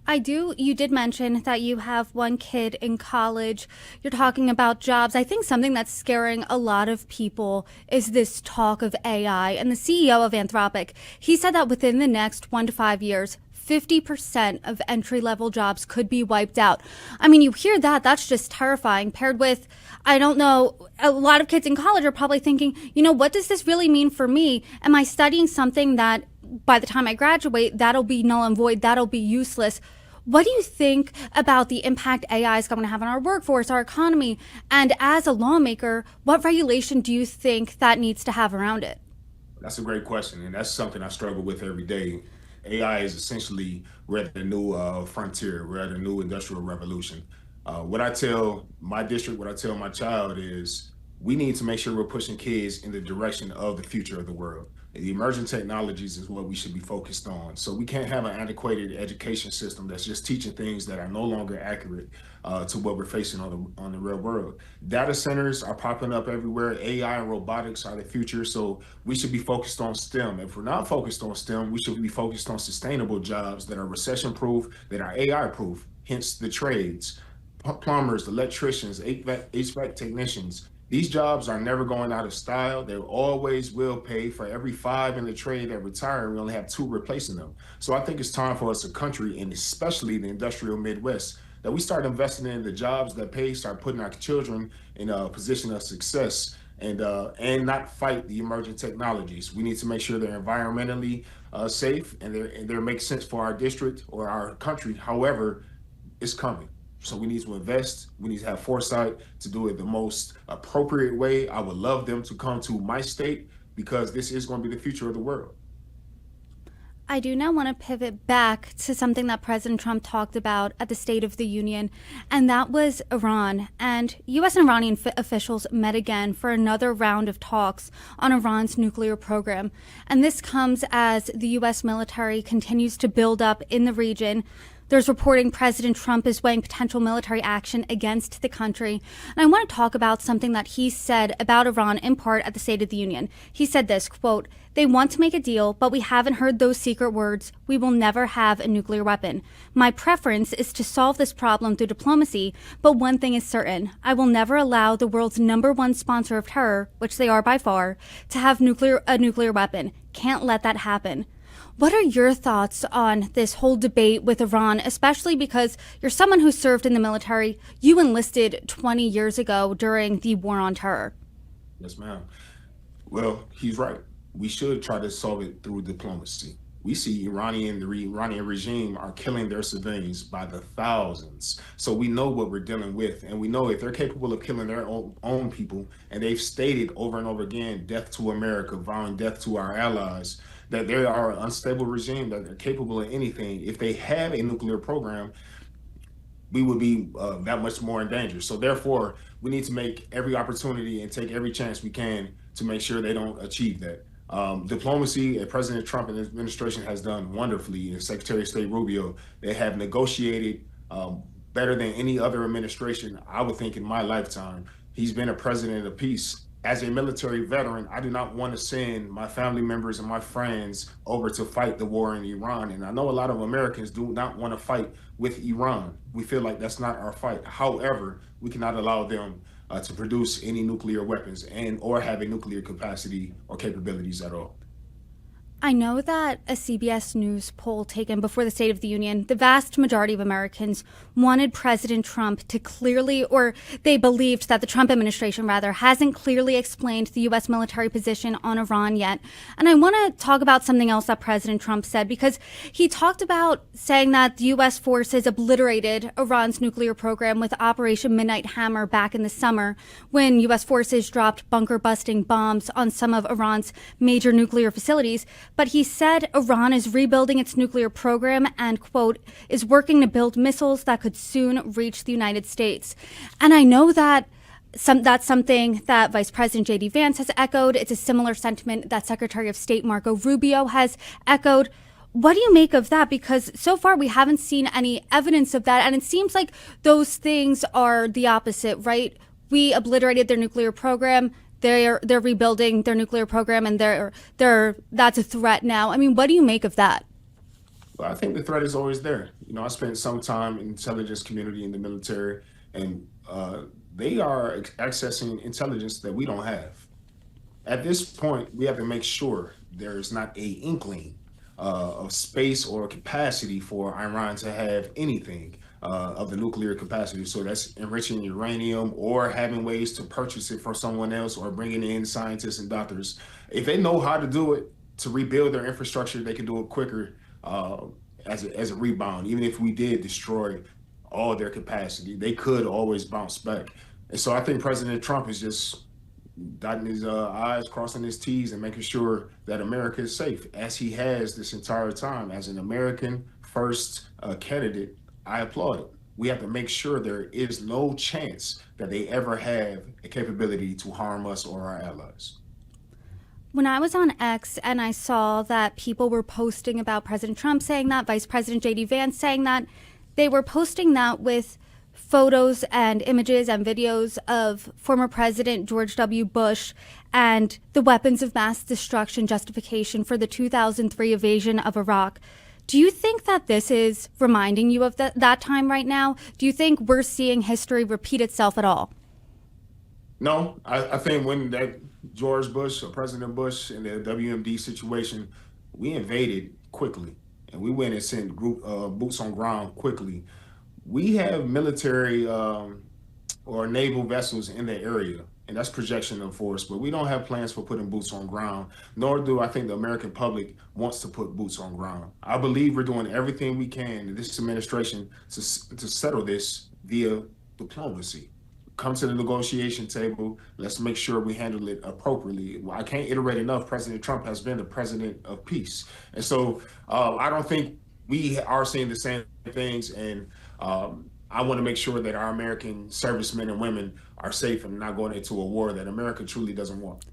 I do. You did mention that you have one kid in college. You're talking about jobs. I think something that's scaring a lot of people is this talk of AI. And the CEO of Anthropic, he said that within the next 1 to 5 years, 50% of entry level jobs could be wiped out. I mean, you hear that, that's just terrifying. Paired with, I don't know, a lot of kids in college are probably thinking, what does this really mean for me? Am I studying something that by the time I graduate, that'll be null and void, that'll be useless? What do you think about the impact AI is going to have on our workforce, our economy? And as a lawmaker, what regulation do you think that needs to have around it? That's a great question, and that's something I struggle with every day. AI is essentially we're at the new frontier. We're at a new industrial revolution. What I tell my district, what I tell my child is we need to make sure we're pushing kids in the direction of the future of the world. The emerging technologies is what we should be focused on. So we can't have an antiquated education system that's just teaching things that are no longer accurate to what we're facing on the real world. Data centers are popping up everywhere. AI and robotics are the future. So we should be focused on STEM. If we're not focused on STEM, we should be focused on sustainable jobs that are recession proof, that are AI proof, hence the trades, plumbers, electricians, HVAC technicians. These jobs are never going out of style. They always will pay. For every five in the trade that retire, we only have two replacing them. So I think it's time for us, a country, and especially the industrial Midwest, that we start investing in the jobs that pay, start putting our children in a position of success, and not fight the emerging technologies. We need to make sure they're environmentally safe and they make sense for our district or our country. However, it's coming. So we need to invest. We need to have foresight to do it the most appropriate way. I would love them to come to my state because this is going to be the future of the world. I do now want to pivot back to something that President Trump talked about at the State of the Union, and that was Iran. And U.S. and Iranian officials met again for another round of talks on Iran's nuclear program. And this comes as the U.S. military continues to build up in the region. There's reporting President Trump is weighing potential military action against the country. And I want to talk about something that he said about Iran in part at the State of the Union. He said this, quote, "They want to make a deal, but we haven't heard those secret words. We will never have a nuclear weapon. My preference is to solve this problem through diplomacy, but one thing is certain. I will never allow the world's #1 sponsor of terror, which they are by far, to have a nuclear weapon. Can't let that happen." What are your thoughts on this whole debate with Iran, especially because you're someone who served in the military? You enlisted 20 years ago during the war on terror. Yes, ma'am. Well, he's right. We should try to solve it through diplomacy. We see the Iranian regime are killing their civilians by the thousands. So we know what we're dealing with. And we know if they're capable of killing their own people, and they've stated over and over again, death to America, vowing death to our allies, that they are an unstable regime, that they're capable of anything. If they have a nuclear program, we would be that much more in danger. So therefore, we need to make every opportunity and take every chance we can to make sure they don't achieve that. Diplomacy, President Trump and his administration has done wonderfully. And Secretary of State Rubio, they have negotiated better than any other administration, I would think, in my lifetime. He's been a president of peace. As a military veteran, I do not want to send my family members and my friends over to fight the war in Iran. And I know a lot of Americans do not want to fight with Iran. We feel like that's not our fight. However, we cannot allow them to produce any nuclear weapons and or have a nuclear capacity or capabilities at all. I know that a CBS News poll taken before the State of the Union, the vast majority of Americans wanted President Trump to clearly, or they believed that the Trump administration, rather, hasn't clearly explained the U.S. military position on Iran yet. And I want to talk about something else that President Trump said, because he talked about saying that the U.S. forces obliterated Iran's nuclear program with Operation Midnight Hammer back in the summer, when U.S. forces dropped bunker-busting bombs on some of Iran's major nuclear facilities. But he said Iran is rebuilding its nuclear program and, quote, is working to build missiles that could soon reach the United States. And I know that that's something that Vice President J.D. Vance has echoed. It's a similar sentiment that Secretary of State Marco Rubio has echoed. What do you make of that? Because so far we haven't seen any evidence of that. And it seems like those things are the opposite, right? We obliterated their nuclear program. They're rebuilding their nuclear program, and that's a threat now. I mean, what do you make of that? But I think the threat is always there. I spent some time in the intelligence community in the military, and they are accessing intelligence that we don't have. At this point, we have to make sure there is not a inkling of space or capacity for Iran to have anything of the nuclear capacity. So that's enriching uranium or having ways to purchase it from someone else or bringing in scientists and doctors. If they know how to do it to rebuild their infrastructure, they can do it quicker as a rebound. Even if we did destroy all their capacity, they could always bounce back. And so I think President Trump is just dotting his I's, crossing his T's, and making sure that America is safe, as he has this entire time. As an American first candidate, I applaud it. We have to make sure there is no chance that they ever have a capability to harm us or our allies. When I was on X and I saw that people were posting about President Trump saying that, Vice President J.D. Vance saying that, they were posting that with photos and images and videos of former President George W. Bush and the weapons of mass destruction justification for the 2003 invasion of Iraq. Do you think that this is reminding you of that time right now? Do you think we're seeing history repeat itself at all? No, I think when that George Bush or President Bush in the WMD situation, we invaded quickly and we went and sent boots on ground quickly. We have military or naval vessels in the area, and that's projection of force, but we don't have plans for putting boots on ground, nor do I think the American public wants to put boots on ground. I believe we're doing everything we can in this administration to settle this via diplomacy. Come to the negotiation table. Let's make sure we handle it appropriately. I can't iterate enough. President Trump has been the president of peace. And so I don't think we are seeing the same things. And I want to make sure that our American servicemen and women are safe and not going into a war that America truly doesn't want.